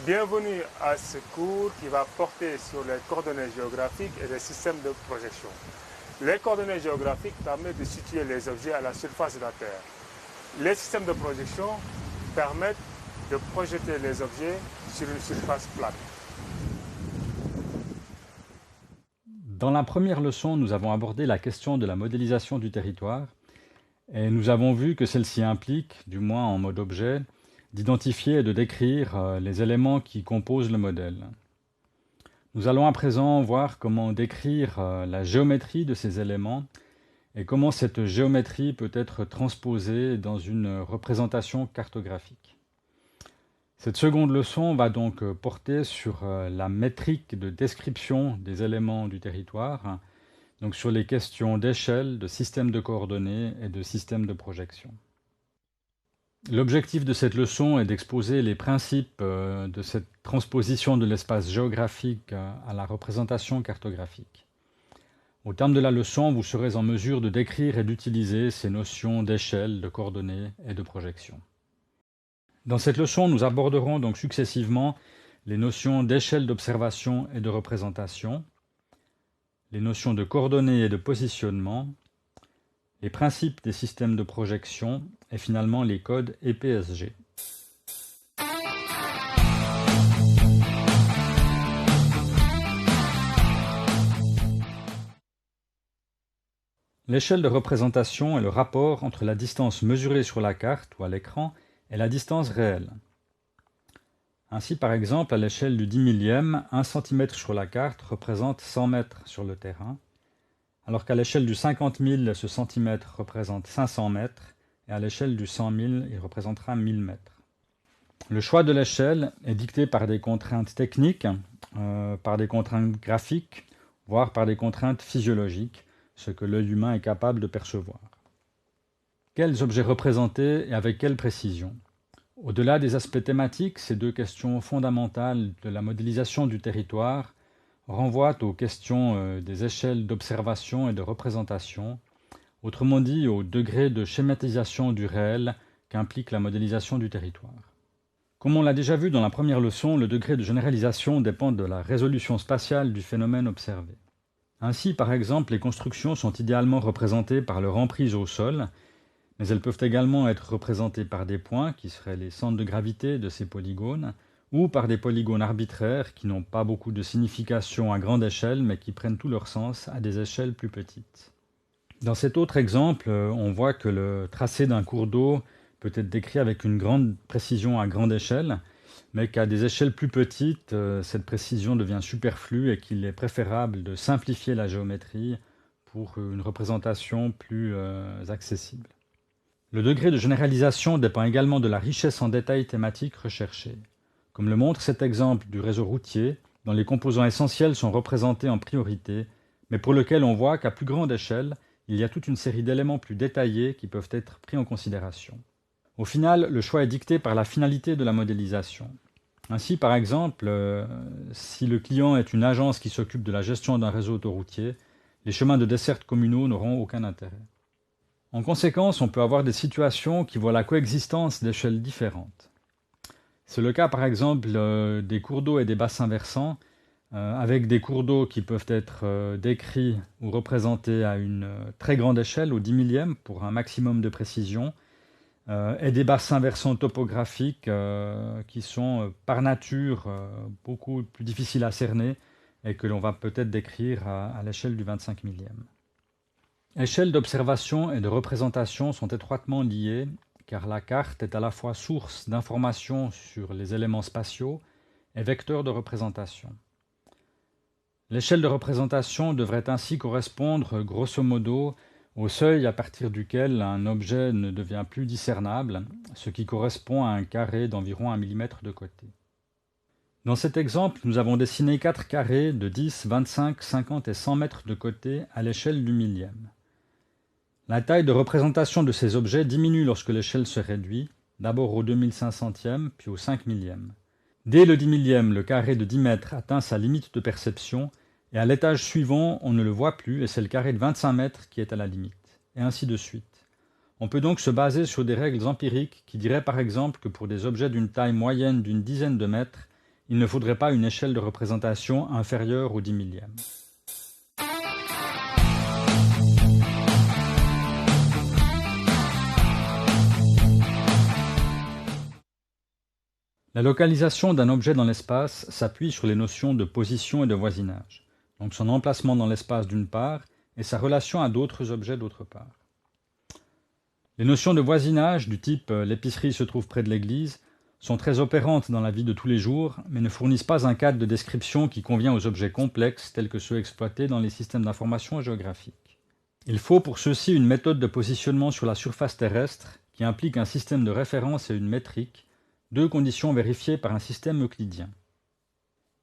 Bienvenue à ce cours qui va porter sur les coordonnées géographiques et les systèmes de projection. Les coordonnées géographiques permettent de situer les objets à la surface de la Terre. Les systèmes de projection permettent de projeter les objets sur une surface plate. Dans la première leçon, nous avons abordé la question de la modélisation du territoire et nous avons vu que celle-ci implique, du moins en mode objet, d'identifier et de décrire les éléments qui composent le modèle. Nous allons à présent voir comment décrire la géométrie de ces éléments et comment cette géométrie peut être transposée dans une représentation cartographique. Cette seconde leçon va donc porter sur la métrique de description des éléments du territoire, donc sur les questions d'échelle, de système de coordonnées et de système de projection. L'objectif de cette leçon est d'exposer les principes de cette transposition de l'espace géographique à la représentation cartographique. Au terme de la leçon, vous serez en mesure de décrire et d'utiliser ces notions d'échelle, de coordonnées et de projection. Dans cette leçon, nous aborderons donc successivement les notions d'échelle d'observation et de représentation, les notions de coordonnées et de positionnement, les principes des systèmes de projection et finalement les codes EPSG. L'échelle de représentation est le rapport entre la distance mesurée sur la carte ou à l'écran et la distance réelle. Ainsi, par exemple, à l'échelle du 10 millième, 1 cm sur la carte représente 100 mètres sur le terrain, alors qu'à l'échelle du 50 000, ce centimètre représente 500 mètres, et à l'échelle du 100 000, il représentera 1000 mètres. Le choix de l'échelle est dicté par des contraintes techniques, par des contraintes graphiques, voire par des contraintes physiologiques, ce que l'œil humain est capable de percevoir. Quels objets représenter et avec quelle précision ? Au-delà des aspects thématiques, ces deux questions fondamentales de la modélisation du territoire renvoient aux questions des échelles d'observation et de représentation, autrement dit au degré de schématisation du réel qu'implique la modélisation du territoire. Comme on l'a déjà vu dans la première leçon, le degré de généralisation dépend de la résolution spatiale du phénomène observé. Ainsi, par exemple, les constructions sont idéalement représentées par leur emprise au sol, mais elles peuvent également être représentées par des points, qui seraient les centres de gravité de ces polygones, ou par des polygones arbitraires qui n'ont pas beaucoup de signification à grande échelle, mais qui prennent tout leur sens à des échelles plus petites. Dans cet autre exemple, on voit que le tracé d'un cours d'eau peut être décrit avec une grande précision à grande échelle, mais qu'à des échelles plus petites, cette précision devient superflue et qu'il est préférable de simplifier la géométrie pour une représentation plus accessible. Le degré de généralisation dépend également de la richesse en détails thématiques recherchés. Comme le montre cet exemple du réseau routier, dont les composants essentiels sont représentés en priorité, mais pour lequel on voit qu'à plus grande échelle, il y a toute une série d'éléments plus détaillés qui peuvent être pris en considération. Au final, le choix est dicté par la finalité de la modélisation. Ainsi, par exemple, si le client est une agence qui s'occupe de la gestion d'un réseau autoroutier, les chemins de desserte communaux n'auront aucun intérêt. En conséquence, on peut avoir des situations qui voient la coexistence d'échelles différentes. C'est le cas par exemple des cours d'eau et des bassins versants, avec des cours d'eau qui peuvent être décrits ou représentés à une très grande échelle, au 10 millième, pour un maximum de précision, et des bassins versants topographiques qui sont par nature beaucoup plus difficiles à cerner et que l'on va peut-être décrire à l'échelle du 25 millième. Échelles d'observation et de représentation sont étroitement liées, car la carte est à la fois source d'informations sur les éléments spatiaux et vecteur de représentation. L'échelle de représentation devrait ainsi correspondre, grosso modo, au seuil à partir duquel un objet ne devient plus discernable, ce qui correspond à un carré d'environ 1 mm de côté. Dans cet exemple, nous avons dessiné 4 carrés de 10, 25, 50 et 100 mètres de côté à l'échelle du millième. La taille de représentation de ces objets diminue lorsque l'échelle se réduit, d'abord au 2500e, puis au 5 millième. Dès le 10 millième, le carré de 10 mètres atteint sa limite de perception, et à l'étage suivant, on ne le voit plus, et c'est le carré de 25 mètres qui est à la limite, et ainsi de suite. On peut donc se baser sur des règles empiriques qui diraient par exemple que pour des objets d'une taille moyenne d'une dizaine de mètres, il ne faudrait pas une échelle de représentation inférieure au 10 millième. La localisation d'un objet dans l'espace s'appuie sur les notions de position et de voisinage, donc son emplacement dans l'espace d'une part et sa relation à d'autres objets d'autre part. Les notions de voisinage, du type l'épicerie se trouve près de l'église, sont très opérantes dans la vie de tous les jours, mais ne fournissent pas un cadre de description qui convient aux objets complexes tels que ceux exploités dans les systèmes d'information géographique. Il faut pour ceux-ci une méthode de positionnement sur la surface terrestre qui implique un système de référence et une métrique, deux conditions vérifiées par un système euclidien.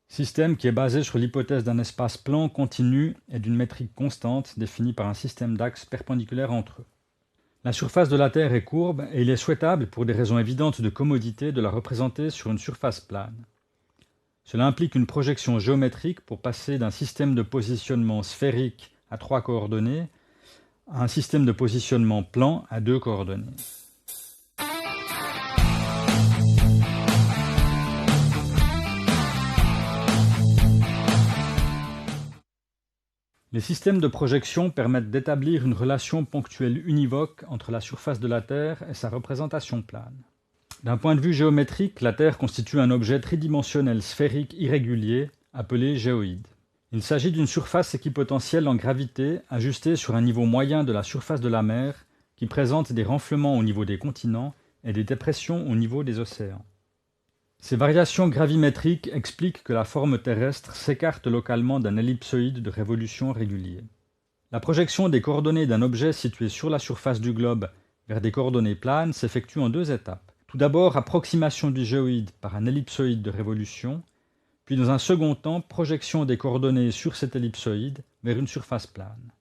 Système qui est basé sur l'hypothèse d'un espace plan continu et d'une métrique constante définie par un système d'axes perpendiculaires entre eux. La surface de la Terre est courbe et il est souhaitable, pour des raisons évidentes de commodité, de la représenter sur une surface plane. Cela implique une projection géométrique pour passer d'un système de positionnement sphérique à 3 coordonnées à un système de positionnement plan à 2 coordonnées. Les systèmes de projection permettent d'établir une relation ponctuelle univoque entre la surface de la Terre et sa représentation plane. D'un point de vue géométrique, la Terre constitue un objet tridimensionnel sphérique irrégulier appelé géoïde. Il s'agit d'une surface équipotentielle en gravité ajustée sur un niveau moyen de la surface de la mer qui présente des renflements au niveau des continents et des dépressions au niveau des océans. Ces variations gravimétriques expliquent que la forme terrestre s'écarte localement d'un ellipsoïde de révolution régulier. La projection des coordonnées d'un objet situé sur la surface du globe vers des coordonnées planes s'effectue en 2 étapes. Tout d'abord, approximation du géoïde par un ellipsoïde de révolution, puis dans un second temps, projection des coordonnées sur cet ellipsoïde vers une surface plane.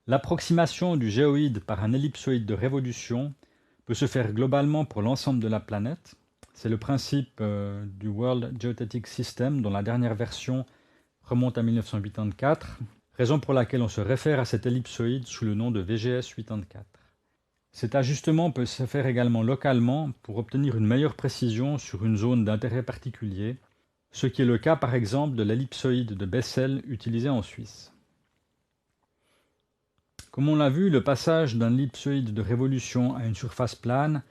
L'approximation du géoïde par un ellipsoïde de révolution peut se faire globalement pour l'ensemble de la planète. C'est le principe du World Geodetic System, dont la dernière version remonte à 1984, raison pour laquelle on se réfère à cet ellipsoïde sous le nom de VGS 84. Cet ajustement peut se faire également localement pour obtenir une meilleure précision sur une zone d'intérêt particulier, ce qui est le cas par exemple de l'ellipsoïde de Bessel utilisé en Suisse. Comme on l'a vu, le passage d'un ellipsoïde de révolution à une surface plane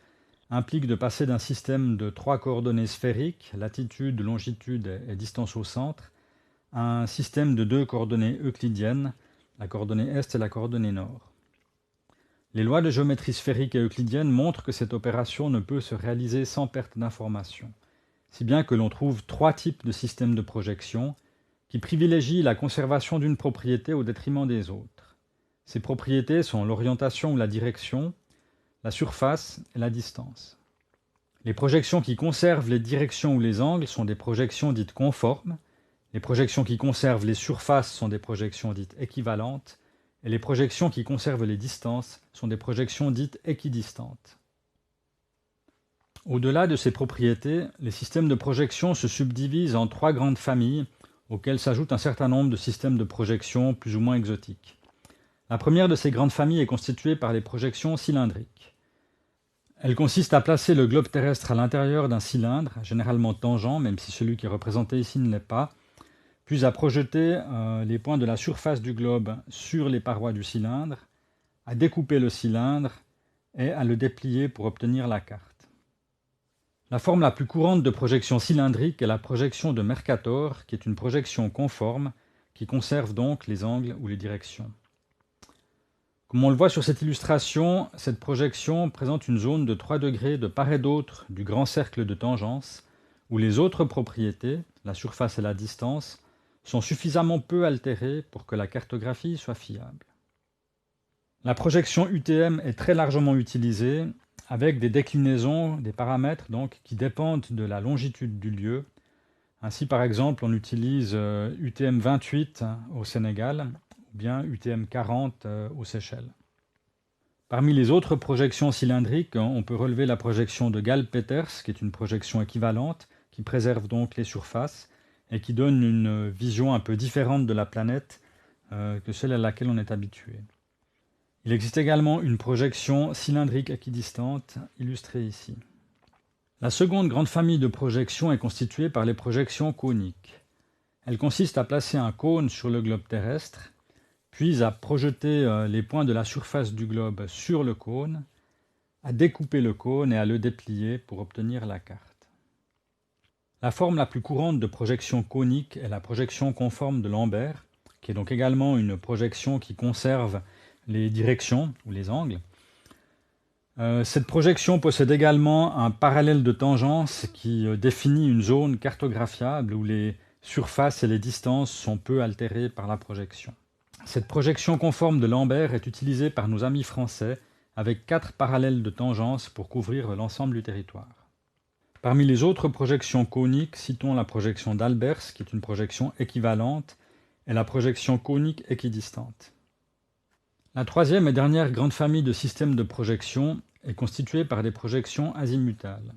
implique de passer d'un système de 3 coordonnées sphériques, latitude, longitude et distance au centre, à un système de 2 coordonnées euclidiennes, la coordonnée est et la coordonnée nord. Les lois de géométrie sphérique et euclidienne montrent que cette opération ne peut se réaliser sans perte d'information, si bien que l'on trouve 3 types de systèmes de projection qui privilégient la conservation d'une propriété au détriment des autres. Ces propriétés sont l'orientation ou la direction, la surface et la distance. Les projections qui conservent les directions ou les angles sont des projections dites conformes, les projections qui conservent les surfaces sont des projections dites équivalentes, et les projections qui conservent les distances sont des projections dites équidistantes. Au-delà de ces propriétés, les systèmes de projection se subdivisent en 3 grandes familles, auxquelles s'ajoutent un certain nombre de systèmes de projection plus ou moins exotiques. La première de ces grandes familles est constituée par les projections cylindriques. Elle consiste à placer le globe terrestre à l'intérieur d'un cylindre, généralement tangent, même si celui qui est représenté ici ne l'est pas, puis à projeter les points de la surface du globe sur les parois du cylindre, à découper le cylindre et à le déplier pour obtenir la carte. La forme la plus courante de projection cylindrique est la projection de Mercator, qui est une projection conforme, qui conserve donc les angles ou les directions. Comme on le voit sur cette illustration, cette projection présente une zone de 3 degrés de part et d'autre du grand cercle de tangence, où les autres propriétés, la surface et la distance, sont suffisamment peu altérées pour que la cartographie soit fiable. La projection UTM est très largement utilisée, avec des déclinaisons, des paramètres donc, qui dépendent de la longitude du lieu. Ainsi, par exemple, on utilise UTM 28 au Sénégal, ou bien UTM 40 aux Seychelles. Parmi les autres projections cylindriques, on peut relever la projection de Gall-Peters, qui est une projection équivalente, qui préserve donc les surfaces et qui donne une vision un peu différente de la planète que celle à laquelle on est habitué. Il existe également une projection cylindrique équidistante, illustrée ici. La seconde grande famille de projections est constituée par les projections côniques. Elle consiste à placer un cône sur le globe terrestre, puis à projeter les points de la surface du globe sur le cône, à découper le cône et à le déplier pour obtenir la carte. La forme la plus courante de projection cônique est la projection conforme de Lambert, qui est donc également une projection qui conserve les directions ou les angles. Cette projection possède également un parallèle de tangence qui définit une zone cartographiable où les surfaces et les distances sont peu altérées par la projection. Cette projection conforme de Lambert est utilisée par nos amis français avec 4 parallèles de tangence pour couvrir l'ensemble du territoire. Parmi les autres projections côniques, citons la projection d'Albers, qui est une projection équivalente, et la projection cônique équidistante. La troisième et dernière grande famille de systèmes de projection est constituée par des projections azimutales.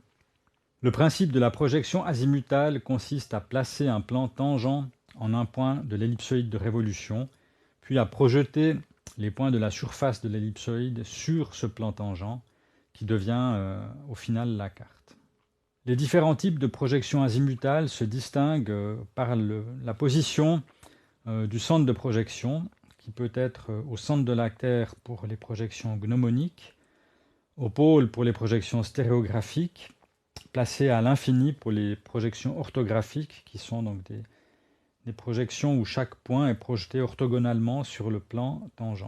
Le principe de la projection azimutale consiste à placer un plan tangent en un point de l'ellipsoïde de révolution, puis à projeter les points de la surface de l'ellipsoïde sur ce plan tangent, qui devient au final la carte. Les différents types de projections azimutales se distinguent par la position du centre de projection, qui peut être au centre de la Terre pour les projections gnomoniques, au pôle pour les projections stéréographiques, placé à l'infini pour les projections orthographiques, qui sont donc des projections où chaque point est projeté orthogonalement sur le plan tangent.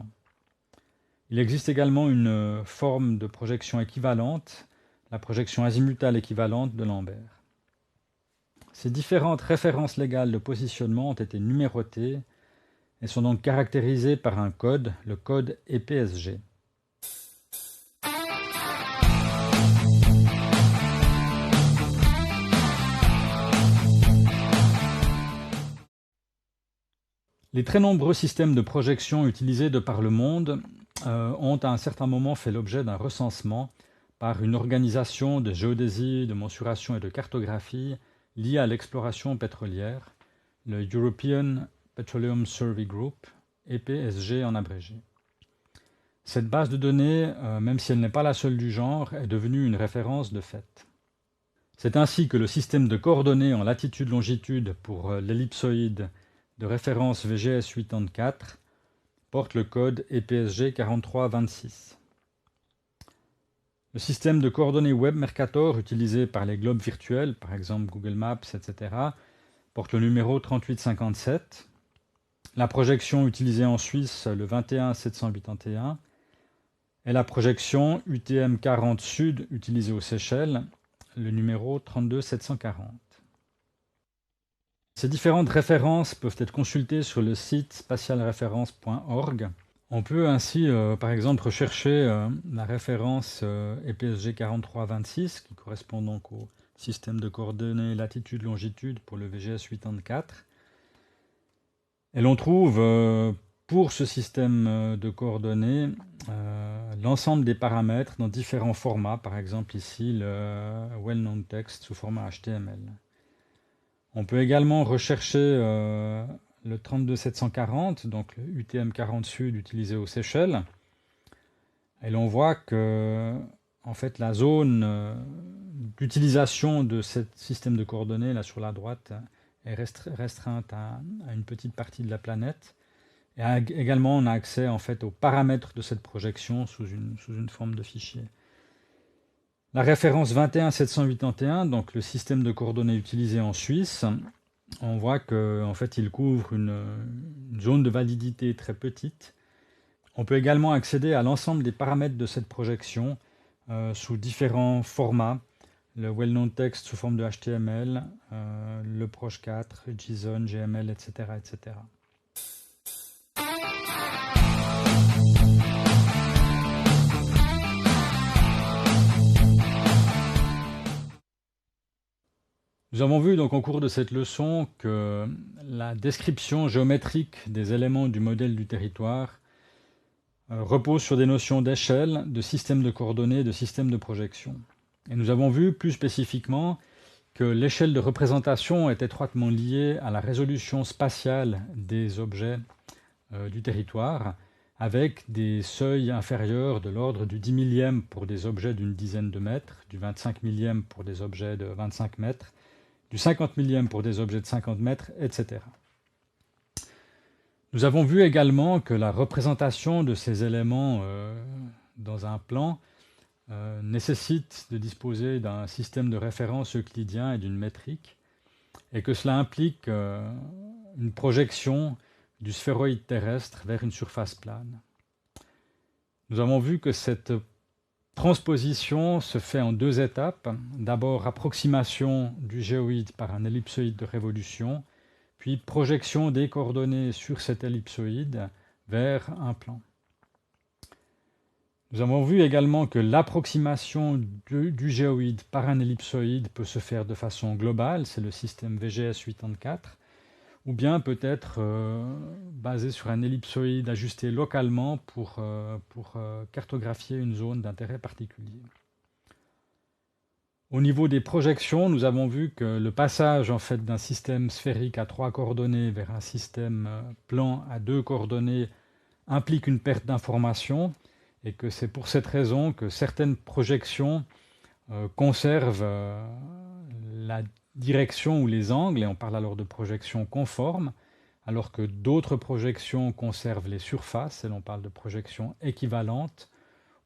Il existe également une forme de projection équivalente, la projection azimutale équivalente de Lambert. Ces différentes références légales de positionnement ont été numérotées et sont donc caractérisées par un code, le code EPSG. Les très nombreux systèmes de projection utilisés de par le monde ont à un certain moment fait l'objet d'un recensement par une organisation de géodésie, de mensuration et de cartographie liée à l'exploration pétrolière, le European Petroleum Survey Group, EPSG en abrégé. Cette base de données, même si elle n'est pas la seule du genre, est devenue une référence de fait. C'est ainsi que le système de coordonnées en latitude-longitude pour l'ellipsoïde de référence VGS 84 porte le code EPSG 4326. Le système de coordonnées Web Mercator utilisé par les globes virtuels, par exemple Google Maps, etc., porte le numéro 3857. La projection utilisée en Suisse, le 21781, et la projection UTM 40 Sud utilisée aux Seychelles, le numéro 32740. Ces différentes références peuvent être consultées sur le site spatialreference.org. On peut ainsi, par exemple, rechercher la référence EPSG 4326, qui correspond donc au système de coordonnées latitude-longitude pour le VGS 84. Et l'on trouve, pour ce système de coordonnées, l'ensemble des paramètres dans différents formats, par exemple ici le well-known text sous format HTML. On peut également rechercher le 32740, donc le UTM 40 Sud utilisé aux Seychelles. Et l'on voit que en fait, la zone d'utilisation de ce système de coordonnées, là sur la droite, est restreinte à une petite partie de la planète. Et également, on a accès en fait, aux paramètres de cette projection sous une forme de fichier. La référence 21781, donc le système de coordonnées utilisé en Suisse, on voit qu'en fait, il couvre une zone de validité très petite. On peut également accéder à l'ensemble des paramètres de cette projection sous différents formats. Le well-known text sous forme de HTML, le Proj4, JSON, GML, etc., etc. Nous avons vu donc au cours de cette leçon que la description géométrique des éléments du modèle du territoire repose sur des notions d'échelle, de système de coordonnées, de système de projection. Et nous avons vu plus spécifiquement que l'échelle de représentation est étroitement liée à la résolution spatiale des objets du territoire, avec des seuils inférieurs de l'ordre du 10 millième pour des objets d'une dizaine de mètres, du 25 millième pour des objets de 25 mètres, du 50 millième pour des objets de 50 mètres, etc. Nous avons vu également que la représentation de ces éléments dans un plan nécessite de disposer d'un système de référence euclidien et d'une métrique, et que cela implique une projection du sphéroïde terrestre vers une surface plane. Nous avons vu que cette transposition se fait en deux étapes. D'abord, approximation du géoïde par un ellipsoïde de révolution, puis projection des coordonnées sur cet ellipsoïde vers un plan. Nous avons vu également que l'approximation du géoïde par un ellipsoïde peut se faire de façon globale, c'est le système VGS 84, ou bien peut être basé sur un ellipsoïde ajusté localement pour cartographier une zone d'intérêt particulier. Au niveau des projections, nous avons vu que le passage en fait, d'un système sphérique à 3 coordonnées vers un système plan à 2 coordonnées implique une perte d'information, et que c'est pour cette raison que certaines projections conservent la direction ou les angles, et on parle alors de projections conformes, alors que d'autres projections conservent les surfaces, et l'on parle de projections équivalentes,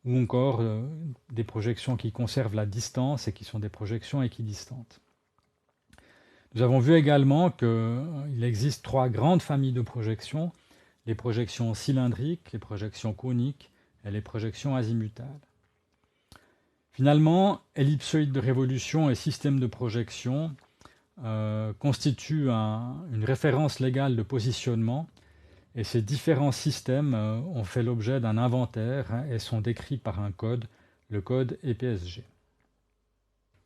ou encore des projections qui conservent la distance et qui sont des projections équidistantes. Nous avons vu également qu'il existe 3 grandes familles de projections, les projections cylindriques, les projections coniques et les projections azimutales. Finalement, ellipsoïde de révolution et système de projection constituent une référence légale de positionnement, et ces différents systèmes ont fait l'objet d'un inventaire et sont décrits par un code, le code EPSG.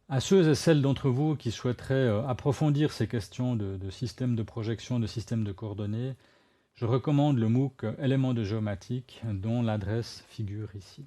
À ceux et celles d'entre vous qui souhaiteraient approfondir ces questions de système de projection, de système de coordonnées, je recommande le MOOC Éléments de géomatique, dont l'adresse figure ici.